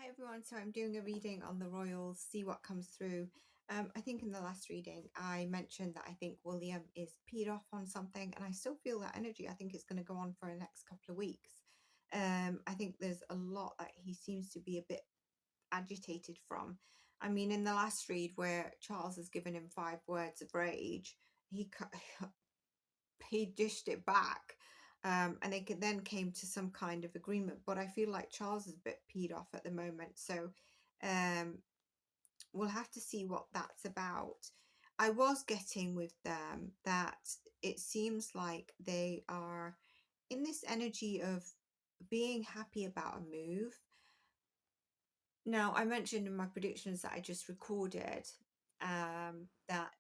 Hi everyone, so I'm doing a reading on the royals, see what comes through. I think in the last reading I mentioned that I think William is peed off on something, and I still feel that energy. I think it's going to go on for the next couple of weeks. I think there's a lot that he seems to be a bit agitated from. I mean, in the last read where Charles has given him 5 words of rage, he dished it back. And they then came to some kind of agreement, but I feel like Charles is a bit peed off at the moment, so um, we'll have to see what that's about. I was getting with them that it seems like they are in this energy of being happy about a move. Now, I mentioned in my predictions that I just recorded that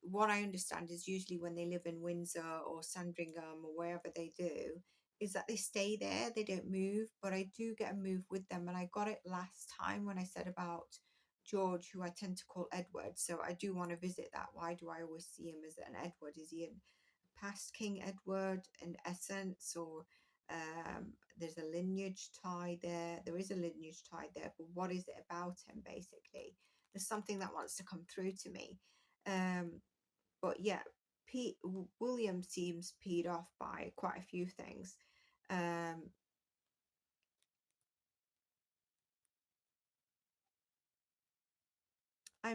what I understand is usually when they live in Windsor or Sandringham or wherever they do, is that they stay there, they don't move. But I do get a move with them, and I got it last time when I said about George, who I tend to call Edward. So I do want to visit that. Why do I always see him as an Edward? Is he a past King Edward in essence, or there's a lineage tie there? There is a lineage tie there, but what is it about him basically? There's something that wants to come through to me. But yeah, William seems peed off by quite a few things. I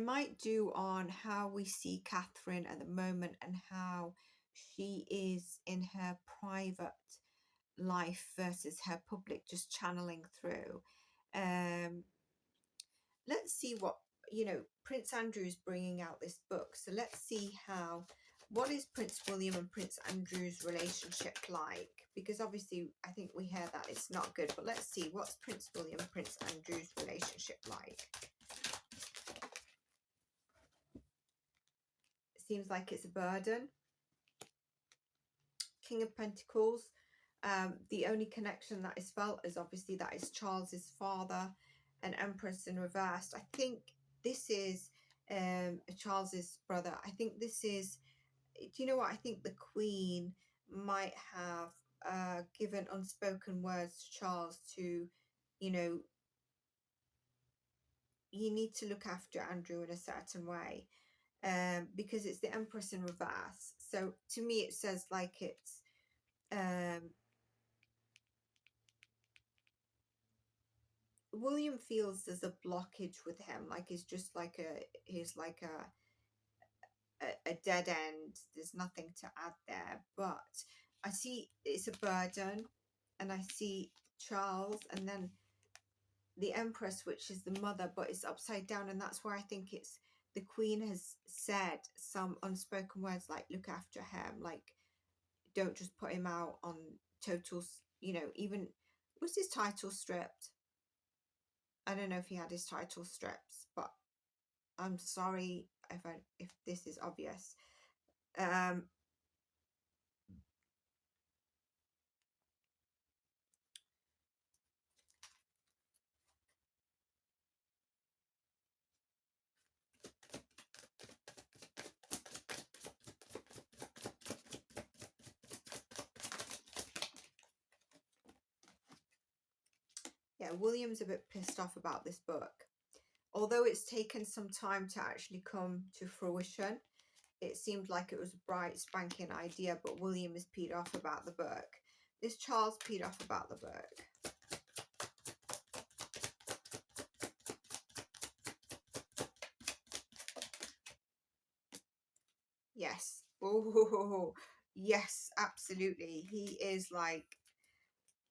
might do on how we see Catherine at the moment and how she is in her private life versus her public, just channeling through. Let's see what, Prince Andrew's bringing out this book. So let's see what is Prince William and Prince Andrew's relationship like? Because obviously I think we hear that it's not good, but let's see, what's Prince William and Prince Andrew's relationship like? It seems like it's a burden. King of Pentacles. The only connection that is felt is obviously that is Charles's father, and Empress in reversed. I think this is Charles's brother. I think this is, do you know what? I think the Queen might have given unspoken words to Charles to, you need to look after Andrew in a certain way, because it's the Empress in reverse. So to me, it says like it's William feels there's a blockage with him, like he's just like a dead end. There's nothing to add there. But I see it's a burden, and I see Charles, and then the Empress, which is the mother, but it's upside down, and that's where I think it's the Queen has said some unspoken words like look after him, like don't just put him out on total, even was his title stripped? I don't know if he had his title strips, but I'm sorry if this is obvious. Yeah, William's a bit pissed off about this book. Although it's taken some time to actually come to fruition, it seemed like it was a bright, spanking idea, but William is peed off about the book. Is Charles peed off about the book? Yes. Oh, yes, absolutely. He is like,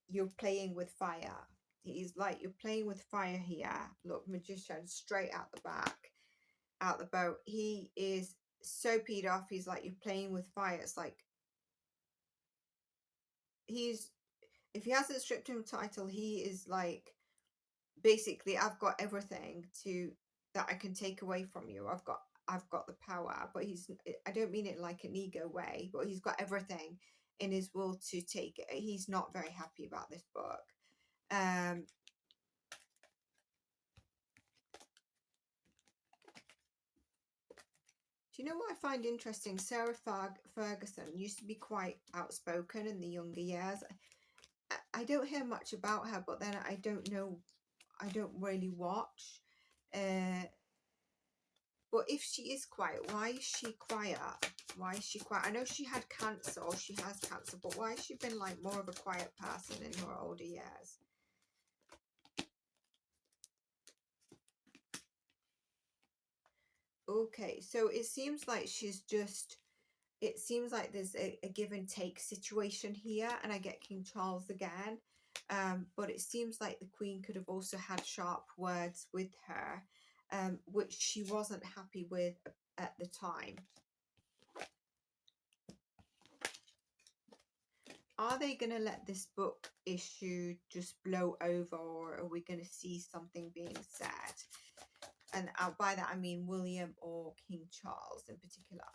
you're playing with fire. He's like, you're playing with fire here. Look, magician, straight out the back, out the boat. He is so peed off. He's like, you're playing with fire. It's like, if he hasn't stripped him title, he is like, basically, I've got everything that I can take away from you. I've got the power. But I don't mean it like an ego way, but he's got everything in his will to take it. He's not very happy about this book. Do you know what I find interesting? Sarah Ferguson used to be quite outspoken in the younger years. I don't hear much about her, but then I don't know. I don't really watch. But if she is quiet, why is she quiet? Why is she quiet? I know she had cancer, or she has cancer, but why has she been like more of a quiet person in her older years? Okay, so it seems like she's just, it seems like there's a give and take situation here, and I get King Charles again. But it seems like the Queen could have also had sharp words with her, which she wasn't happy with at the time. Are they going to let this book issue just blow over, or are we going to see something being said? And by that I mean William or King Charles in particular.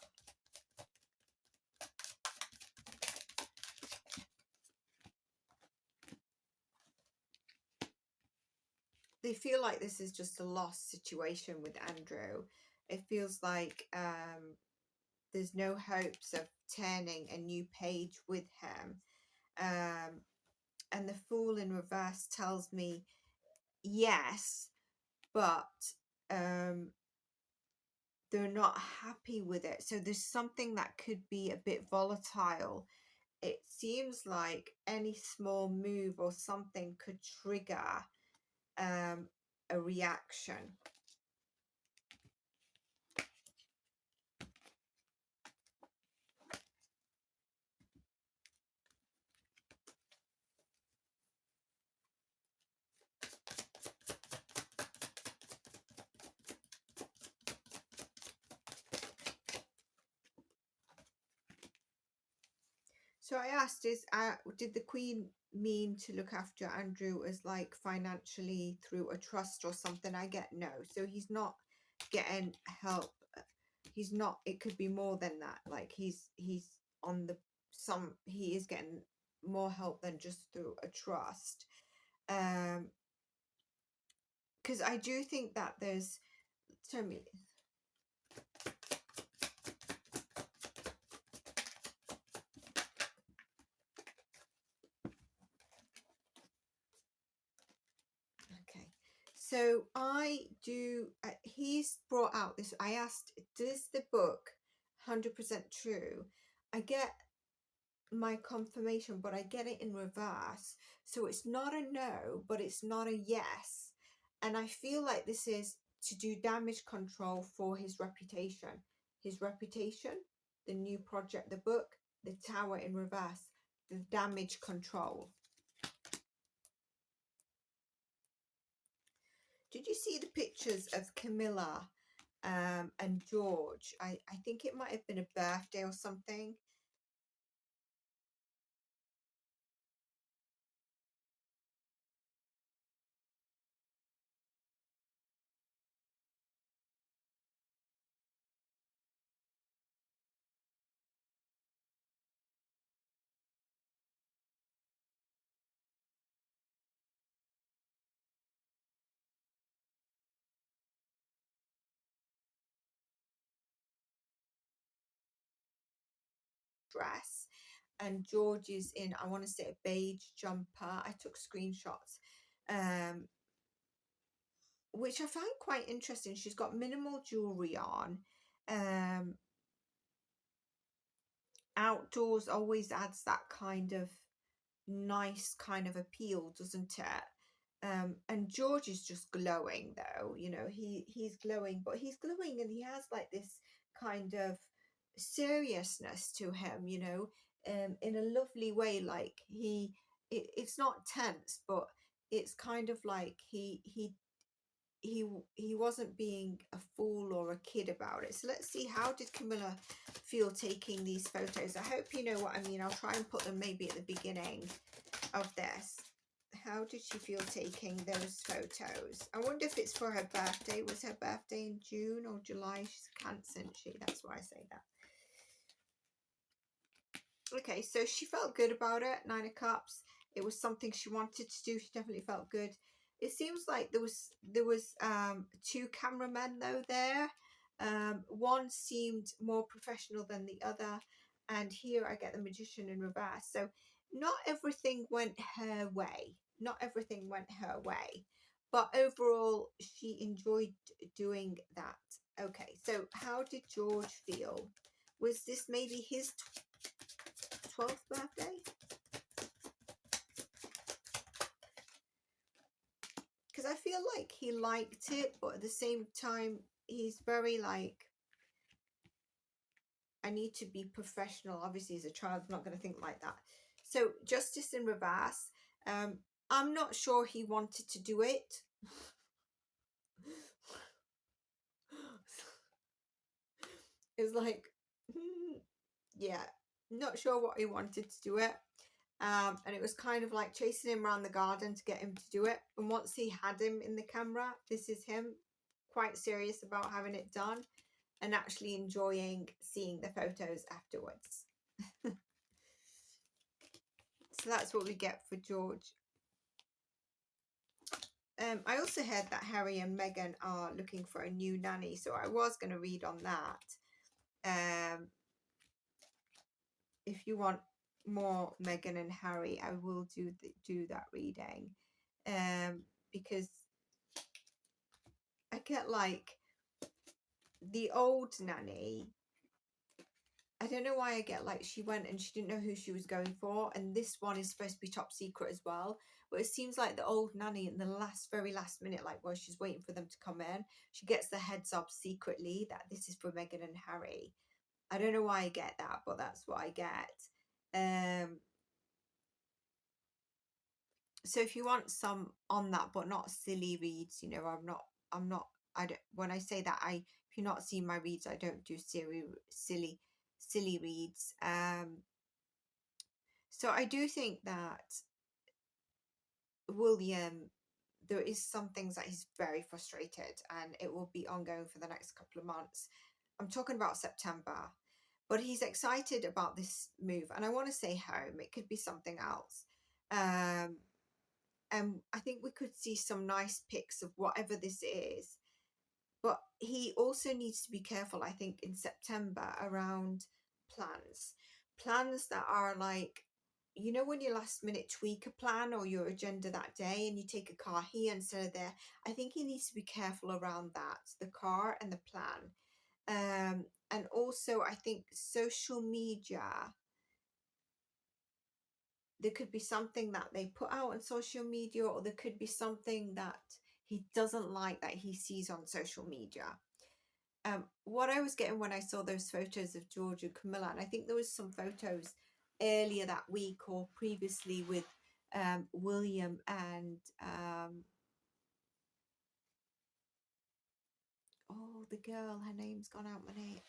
They feel like this is just a lost situation with Andrew. It feels like there's no hopes of turning a new page with him. And the Fool in reverse tells me yes, but they're not happy with it. So there's something that could be a bit volatile. It seems like any small move or something could trigger a reaction. So I asked, did the Queen mean to look after Andrew as like financially through a trust or something? I get no. So he's not getting help. He's not, it could be more than that. Like he's on the, he is getting more help than just through a trust. Because I do think that there's, tell me. Okay, so I do, he's brought out this, I asked, does the book 100% true? I get my confirmation, but I get it in reverse. So it's not a no, but it's not a yes. And I feel like this is to do damage control for his reputation. His reputation, the new project, the book, the Tower in reverse, the damage control. Did you see the pictures of Camilla and George? I think it might have been a birthday or something. Dress, and George is in, I want to say, a beige jumper. I took screenshots, which I find quite interesting. She's got minimal jewelry on. Outdoors always adds that kind of nice kind of appeal, doesn't it? And George is just glowing, though. You know, he's glowing, but he's glowing and he has like this kind of seriousness to him, you know, in a lovely way. Like it's not tense, but it's kind of like he wasn't being a fool or a kid about it. So let's see, how did Camilla feel taking these photos? I hope you know what I mean. I'll try and put them maybe at the beginning of this. How did she feel taking those photos? I wonder if it's for her birthday. Was her birthday in June or July? She's a Cancer, isn't she? That's why I say that. Okay, so she felt good about it. 9 of Cups. It was something she wanted to do. She definitely felt good. It seems like there was two cameramen though there. One seemed more professional than the other, and here I get the Magician in reverse. So not everything went her way. Not everything went her way, but overall she enjoyed doing that. Okay, so how did George feel? Was this maybe his 12th birthday? Because I feel like he liked it, but at the same time he's very like, I need to be professional. Obviously as a child I'm not going to think like that. So justice in reverse. I'm not sure he wanted to do it. It's like, yeah, not sure what he wanted to do it. And it was kind of like chasing him around the garden to get him to do it. And once he had him in the camera, this is him quite serious about having it done and actually enjoying seeing the photos afterwards. So that's what we get for George. I also heard that Harry and Meghan are looking for a new nanny, so I was going to read on that. If you want more Meghan and Harry, I will do that reading, because I get like the old nanny. I don't know why I get like she went and she didn't know who she was going for, and this one is supposed to be top secret as well. But it seems like the old nanny in the very last minute, like while she's waiting for them to come in, she gets the heads up secretly that this is for Meghan and Harry. I don't know why I get that, but that's what I get. So if you want some on that, but not silly reads, you know, I don't, when I say that, if you're not seeing my reads, I don't do silly reads. So I do think that William, there is some things that he's very frustrated, and it will be ongoing for the next couple of months. I'm talking about September, but he's excited about this move, and I want to say home. It could be something else. And I think we could see some nice pics of whatever this is. But he also needs to be careful, I think, in September around plans. Plans that are like, you know, when you last minute tweak a plan or your agenda that day and you take a car here instead of there. I think he needs to be careful around that, the car and the plan. And also, I think social media, there could be something that they put out on social media, or there could be something that he doesn't like that he sees on social media. What I was getting when I saw those photos of George and Camilla, and I think there was some photos earlier that week or previously with William and oh, the girl, her name's gone out my name.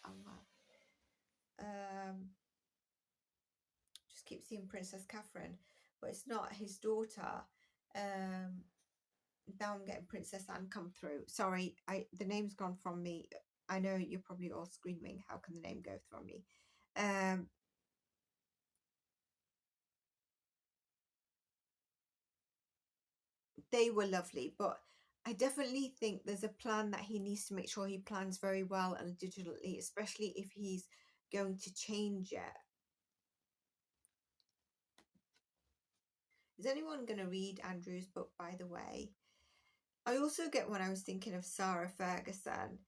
Just keep seeing Princess Catherine, but it's not his daughter. Now I'm getting Princess Anne come through. Sorry, the name's gone from me. I know you're probably all screaming, how can the name go from me? They were lovely, but I definitely think there's a plan that he needs to make sure he plans very well and digitally, especially if he's going to change it. Is anyone going to read Andrew's book, by the way? I also get, when I was thinking of Sarah Ferguson,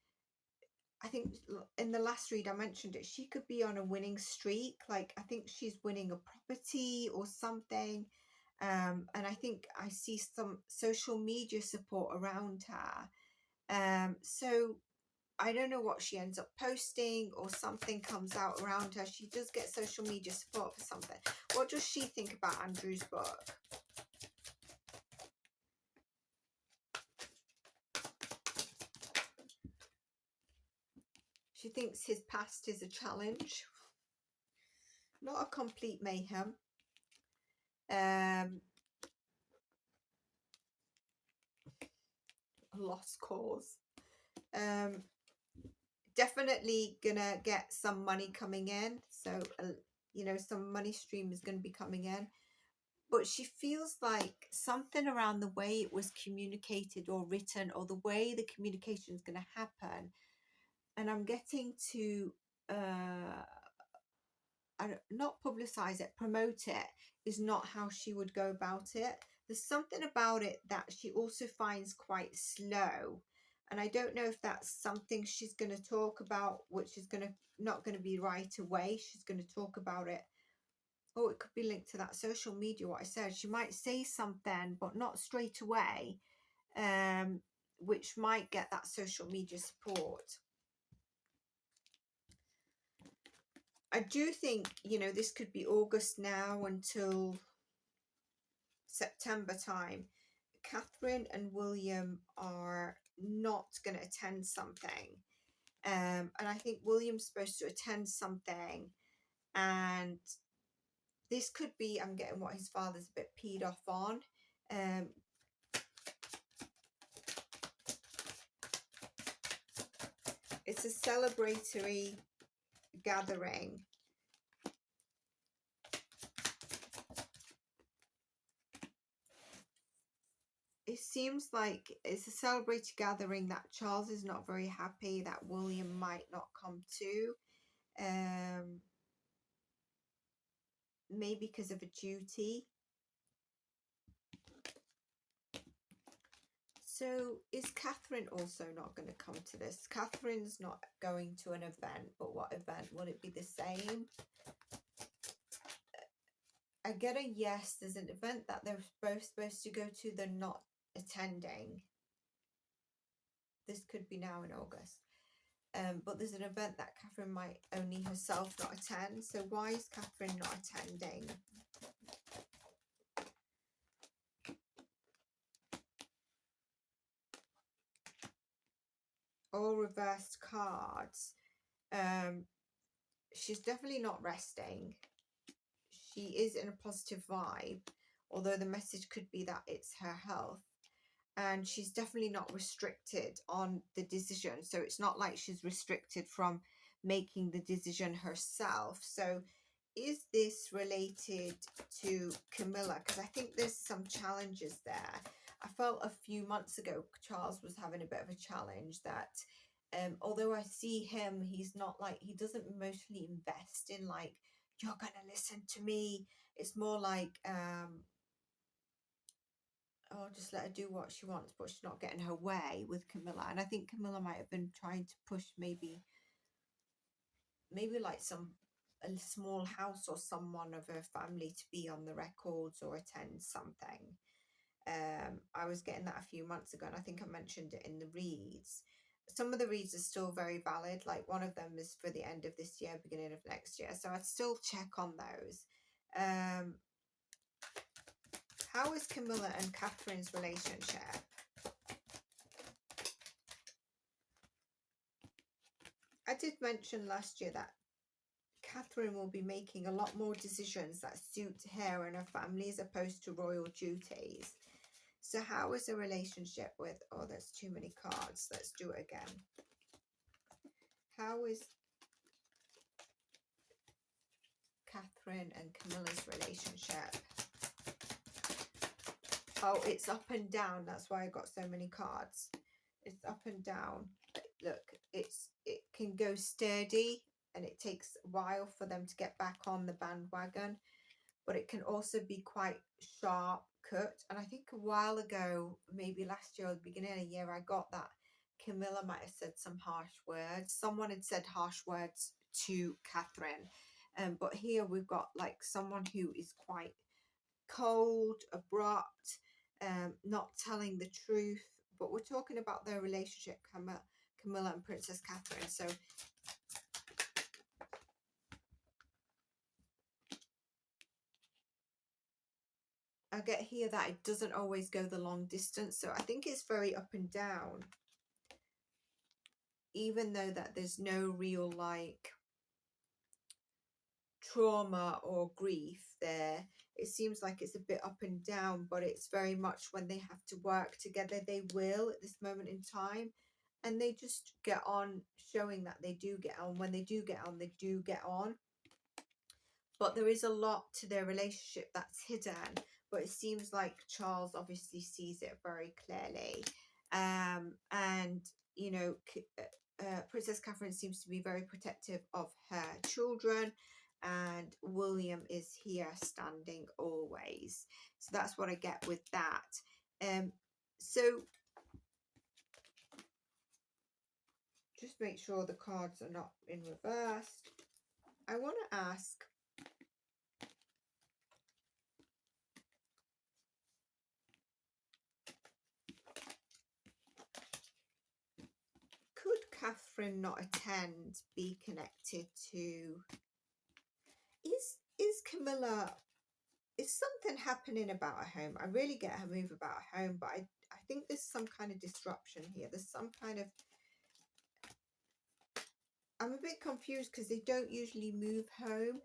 I think in the last read I mentioned it, she could be on a winning streak. Like, I think she's winning a property or something. And I think I see some social media support around her. So I don't know what she ends up posting, or something comes out around her. She does get social media support for something. What does she think about Andrew's book? She thinks his past is a challenge, not a complete mayhem. Lost cause. Definitely gonna get some money coming in, so you know, some money stream is going to be coming in, but she feels like something around the way it was communicated or written, or the way the communication is going to happen, and I'm getting to not publicize it, promote it, is not how she would go about it. There's something about it that she also finds quite slow. And I don't know if that's something she's going to talk about, which is going to not going to be right away. She's going to talk about it. Oh, it could be linked to that social media, what I said. She might say something, but not straight away, which might get that social media support. I do think, you know, this could be August now until September time. Catherine and William are not going to attend something. And I think William's supposed to attend something. And this could be, I'm getting what his father's a bit peed off on. It's a celebratory gathering. It seems like it's a celebratory gathering that Charles is not very happy that William might not come to. Maybe because of a duty. So is Catherine also not going to come to this? Catherine's not going to an event, but what event? Will it be the same? I get a yes. There's an event that they're both supposed to go to. They're not attending. This could be now in August. But there's an event that Catherine might only herself not attend. So why is Catherine not attending? All reversed cards. She's definitely not resting. She is in a positive vibe, although the message could be that it's her health. And she's definitely not restricted on the decision. So it's not like she's restricted from making the decision herself. So is this related to Camila? Because I think there's some challenges there. I felt a few months ago Charles was having a bit of a challenge that although I see him, he's not like, he doesn't emotionally invest in like, you're gonna listen to me. It's more like oh, just let her do what she wants, but she's not getting her way with Camila. And I think Camila might have been trying to push maybe like a small house or someone of her family to be on the records or attend something. I was getting that a few months ago, and I think I mentioned it in the reads. Some of the reads are still very valid. Like one of them is for the end of this year, beginning of next year. So I'd still check on those. How is Camila and Catherine's relationship? I did mention last year that Catherine will be making a lot more decisions that suit her and her family as opposed to royal duties. So how is the relationship with, oh, there's too many cards. Let's do it again. How is Catherine and Camilla's relationship? Oh, it's up and down. That's why I got so many cards. It's up and down. Look, it can go sturdy and it takes a while for them to get back on the bandwagon, but it can also be quite sharp cut. And I think a while ago, maybe last year or the beginning of the year, I got that Camila might have said some harsh words. Someone had said harsh words to Catherine. But here we've got like someone who is quite cold, abrupt, not telling the truth. But we're talking about their relationship, Camila and Princess Catherine. So I get here that it doesn't always go the long distance. So I think it's very up and down. Even though that there's no real like trauma or grief there, it seems like it's a bit up and down, but it's very much when they have to work together, they will at this moment in time. And they just get on, showing that they do get on. When they do get on, they do get on. But there is a lot to their relationship that's hidden. But it seems like Charles obviously sees it very clearly. And, you know, Princess Catherine seems to be very protective of her children. and William is here standing always. So that's what I get with that. So just make sure the cards are not in reverse. I want to ask, could Catherine not attend be connected to, is Camilla, is something happening about her home? I really get her move about her home, but I think there's some kind of disruption here. There's some kind of, I'm a bit confused because they don't usually move home,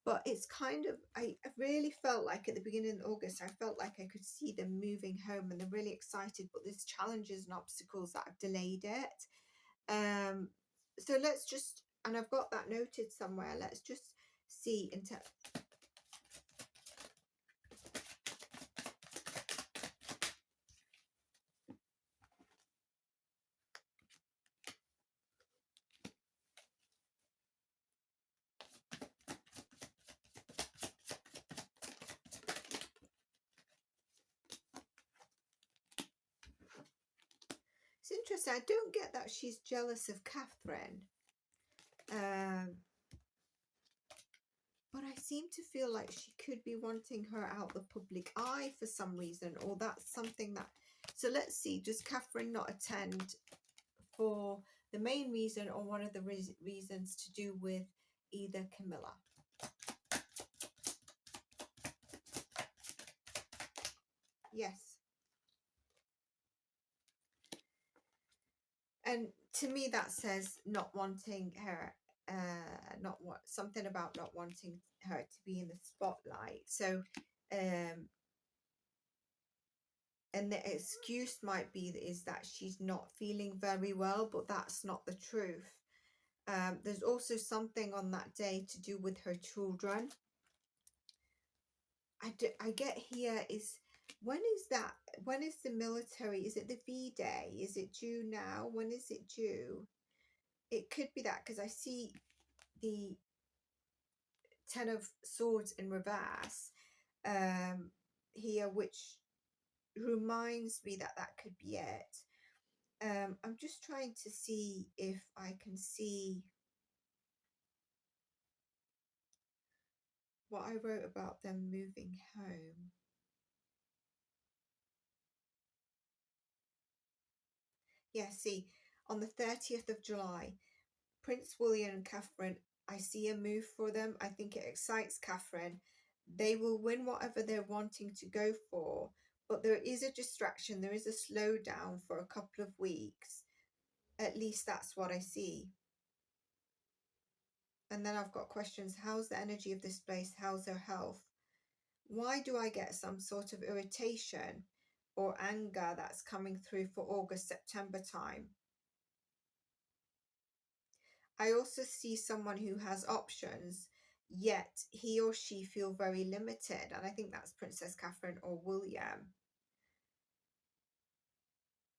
but it's kind of, I really felt like at the beginning of August, I felt like I could see them moving home and they're really excited, but there's challenges and obstacles that have delayed it. So let's just, and I've got that noted somewhere, let's just see into. It's interesting, I don't get that she's jealous of Catherine. But I seem to feel like she could be wanting her out the public eye for some reason, or that's something that, so let's see, does Catherine not attend for the main reason or one of the reasons to do with either Camilla? Yes. And to me that says not wanting her, not what, something about not wanting her to be in the spotlight. So and the excuse might be is that she's not feeling very well, but that's not the truth. There's also something on that day to do with her children. I get here is, when is that? When is the military? Is it the V-Day? Is it due now? When is it due? It could be that, because I see the Ten of Swords in reverse here, which reminds me that that could be it. I'm just trying to see if I can see what I wrote about them moving home. Yeah, see, on the 30th of July, Prince William and Catherine, I see a move for them. I think it excites Catherine. They will win whatever they're wanting to go for, but there is a distraction. There is a slowdown for a couple of weeks. At least that's what I see. And then I've got questions. How's the energy of this place? How's their health? Why do I get some sort of irritation or anger that's coming through for August, September time? I also see someone who has options, yet he or she feel very limited. And I think that's Princess Catherine or William.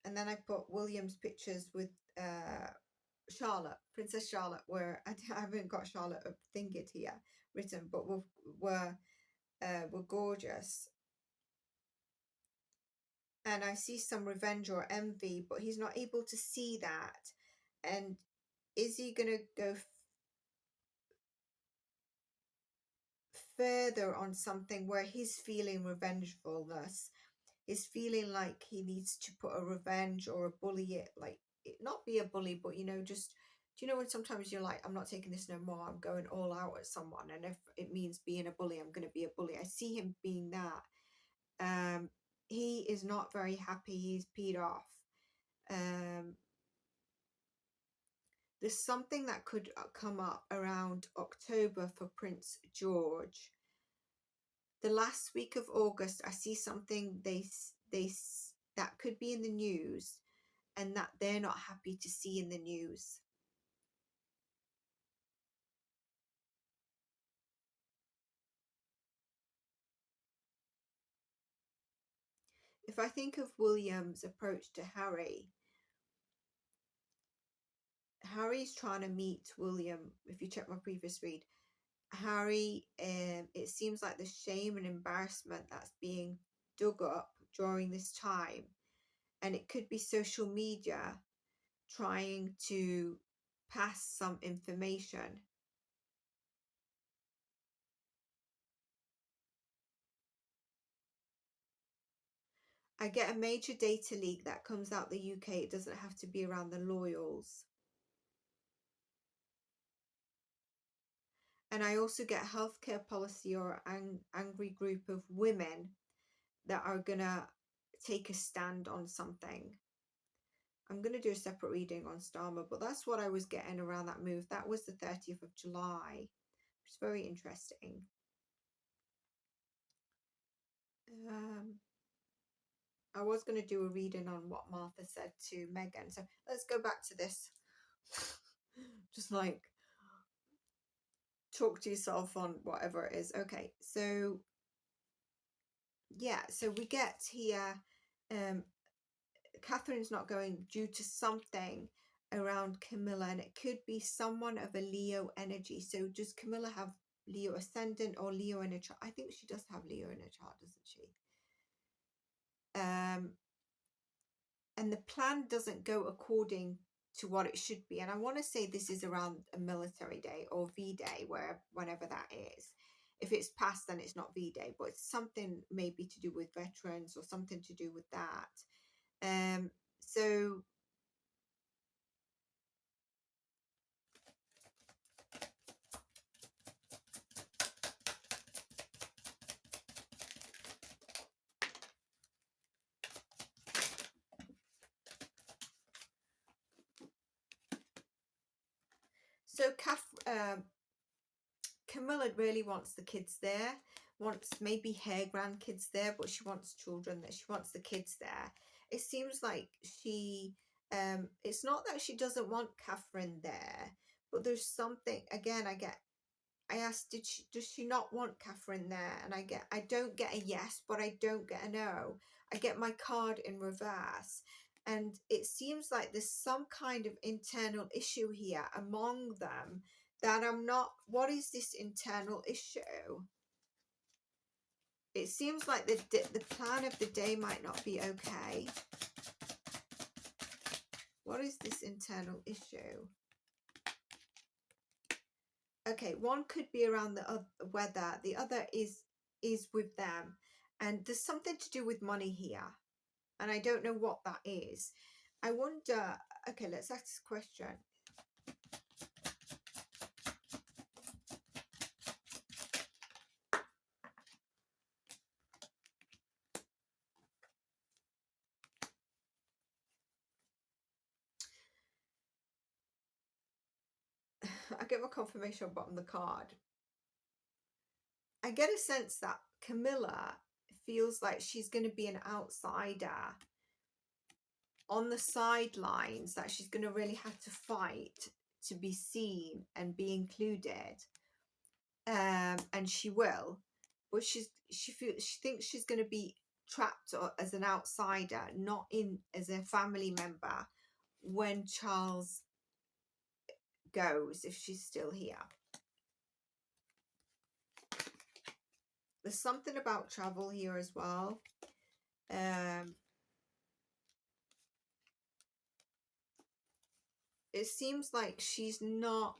And then I put William's pictures with Charlotte, Princess Charlotte, where I haven't got Charlotte thingy here written, but were gorgeous. And I see some revenge or envy, but he's not able to see that. And is he going to go further on something where he's feeling revengefulness? Is feeling like he needs to put a revenge or a bully it, like it not be a bully, but you know, just, do you know when sometimes you're like, I'm not taking this no more, I'm going all out at someone, and if it means being a bully, I'm going to be a bully. I see him being that. He is not very happy. He's peed off. There's something that could come up around October for Prince George. The last week of August, I see something that could be in the news and that they're not happy to see in the news. If I think of William's approach to Harry, Harry's trying to meet William, if you check my previous read, Harry, it seems like the shame and embarrassment that's being dug up during this time, and it could be social media trying to pass some information. I get a major data leak that comes out the UK. It doesn't have to be around the loyals. And I also get healthcare policy or angry group of women that are gonna take a stand on something. I'm gonna do a separate reading on Starmer, but that's what I was getting around that move. That was the 30th of July. It's very interesting. I was going to do a reading on what Martha said to Megan. So let's go back to this. Just like talk to yourself on whatever it is. Okay, so yeah, so we get here, Catherine's not going due to something around Camilla, and it could be someone of a Leo energy. So does Camilla have Leo ascendant or Leo in a chart? I think she does have Leo in a chart, doesn't she? And the plan doesn't go according to what it should be. And I want to say this is around a military day or V-Day, whenever that is. If it's past, then it's not V-Day, but it's something maybe to do with veterans or something to do with that. So Camilla really wants the kids there, wants maybe her grandkids there, but she wants children there. She wants the kids there. It seems like it's not that she doesn't want Catherine there, but there's something, again, I asked, does she not want Catherine there? And I don't get a yes, but I don't get a no. I get my card in reverse. And it seems like there's some kind of internal issue here among them that I'm not, what is this internal issue? It seems like the plan of the day might not be okay. What is this internal issue? Okay, one could be around the weather. The other is with them. And there's something to do with money here. And I don't know what that is. I wonder, okay, let's ask this question. I get my confirmation on bottom of the card. I get a sense that Camilla feels like she's going to be an outsider on the sidelines, that she's going to really have to fight to be seen and be included. And she will, but she thinks she's going to be trapped as an outsider, not in as a family member when Charles goes, if she's still here. There's something about travel here as well. It seems like she's not,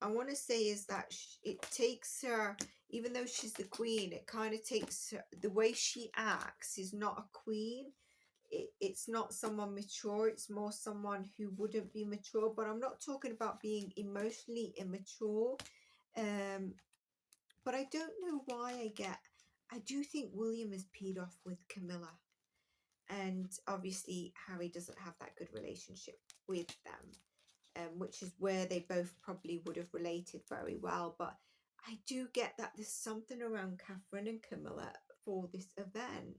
I want to say is that it takes her, even though she's the queen, it kind of takes her, the way she acts is not a queen. It's not someone mature. It's more someone who wouldn't be mature. But I'm not talking about being emotionally immature. But I don't know why I do think William is peed off with Camilla. And obviously Harry doesn't have that good relationship with them, which is where they both probably would have related very well. But I do get that there's something around Catherine and Camilla for this event.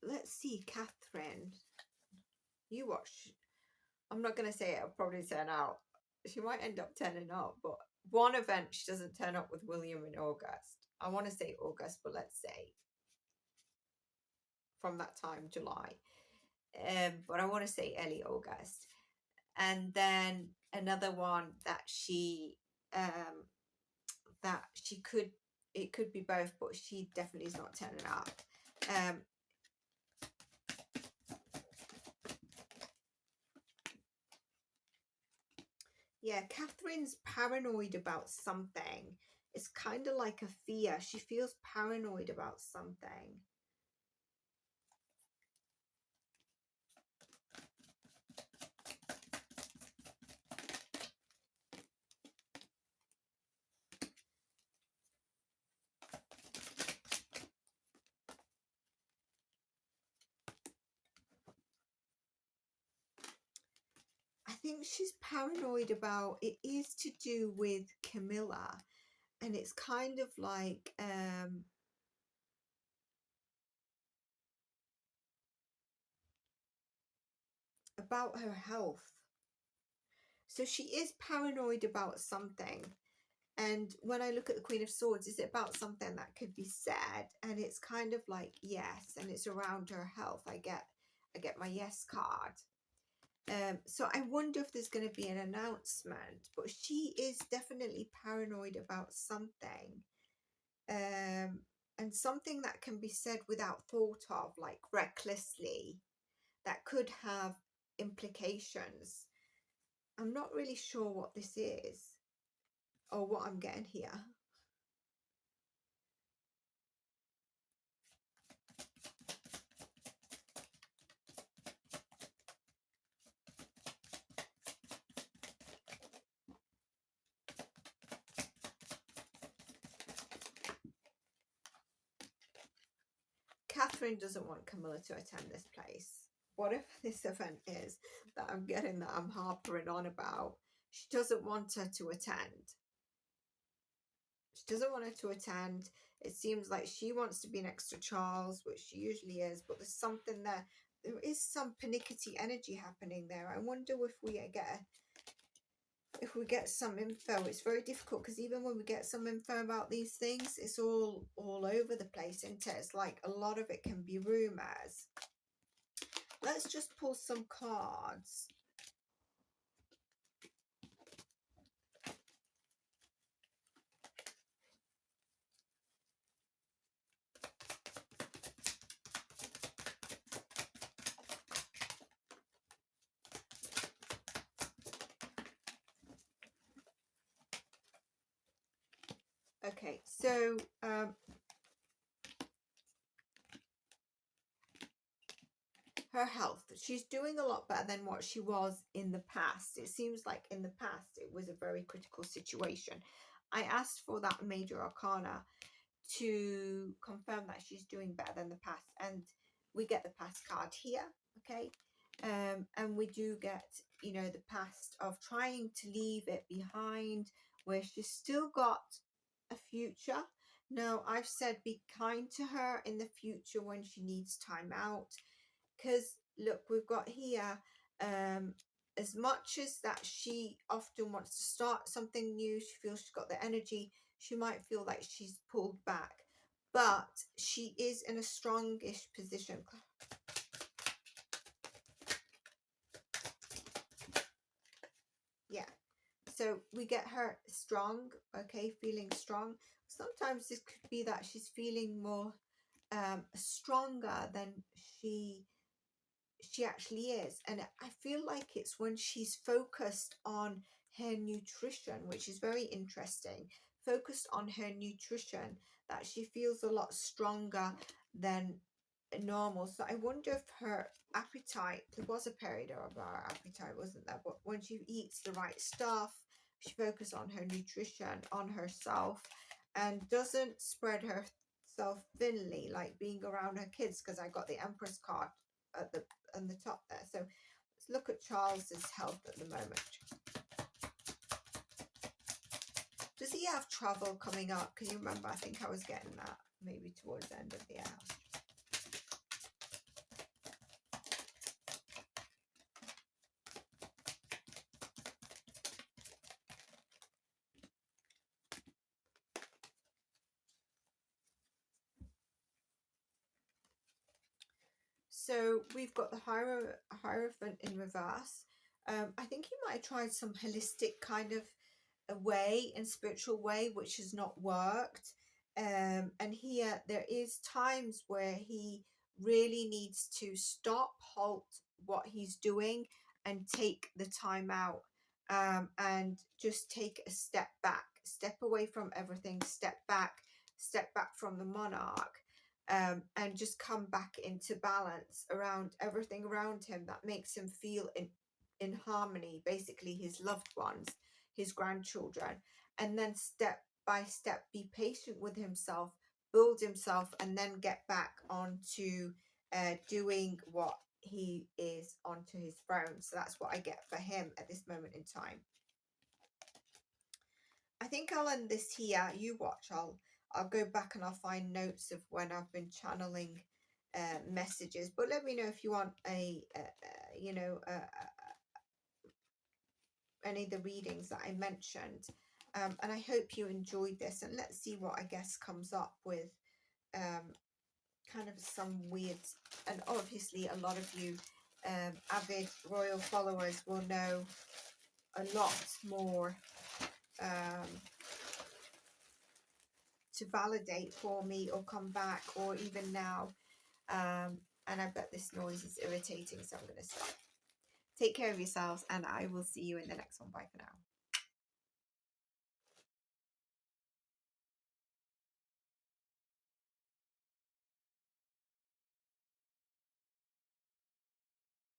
Let's see, Catherine. You watch. I'm not going to say it'll probably turn out. She might end up turning up, but one event she doesn't turn up with William in August. I want to say August, but let's say from that time, July. But I want to say early August. and then another one that she could, it could be both, but she definitely is not turning up. Yeah, Catherine's paranoid about something. It's kind of like a fear. She feels paranoid about something. I think she's paranoid about, it is to do with Camilla, and it's kind of like about her health. So she is paranoid about something. And when I look at the Queen of Swords, is it about something that could be said? And it's kind of like yes, and it's around her health. I get my yes card. So I wonder if there's going to be an announcement, but she is definitely paranoid about something. And something that can be said without thought of, like recklessly, that could have implications. I'm not really sure what this is or what I'm getting here. Catherine doesn't want Camilla to attend this place. Whatever this event is that I'm getting, that I'm harping on about, she doesn't want her to attend. She doesn't want her to attend. It seems like she wants to be next to Charles, which she usually is, but there's something there. There is some panicky energy happening there. I wonder if we get some info. It's very difficult because even when we get some info about these things, it's all over the place, isn't it? It's like a lot of it can be rumors. Let's just pull some cards. Okay, so her health, she's doing a lot better than what she was in the past. It seems like in the past it was a very critical situation. I asked for that major arcana to confirm that she's doing better than the past, and we get the past card here. Okay, and we do get, you know, the past of trying to leave it behind, where she's still got a future. Now, I've said be kind to her in the future when she needs time out, because look, we've got here, as much as that she often wants to start something new, she feels she's got the energy, she might feel like she's pulled back, but she is in a strongish position. Yeah, so we get her strong, okay, feeling strong. Sometimes this could be that she's feeling more stronger than she actually is. And I feel like it's when she's focused on her nutrition, which is very interesting, focused on her nutrition, that she feels a lot stronger than normal. So I wonder if her appetite, there was a period of her appetite, wasn't there? But when she eats the right stuff, she focuses on her nutrition, on herself, and doesn't spread herself thinly, like being around her kids, because I got the Empress card at the on the top there. So let's look at Charles's health at the moment. Does he have travel coming up? Can you remember? I think I was getting that maybe towards the end of the hour. So we've got the Hierophant in reverse. I think he might have tried some holistic kind of a way and spiritual way which has not worked. And here there is times where he really needs to stop, halt what he's doing, and take the time out, and just take a step back, step away from everything, step back from the monarch, and just come back into balance around everything around him that makes him feel in harmony, basically his loved ones, his grandchildren, and then step by step be patient with himself, build himself, and then get back onto doing what he is onto his throne. So that's what I get for him at this moment in time. I think I'll end this here. You watch. I'll go back and I'll find notes of when I've been channeling messages. But let me know if you want you know, any of the readings that I mentioned. And I hope you enjoyed this. And let's see what I guess comes up with kind of some weird, and obviously a lot of you avid royal followers will know a lot more to validate for me or come back, or even now. And I bet this noise is irritating, so I'm going to stop. Take care of yourselves, and I will see you in the next one. Bye for now.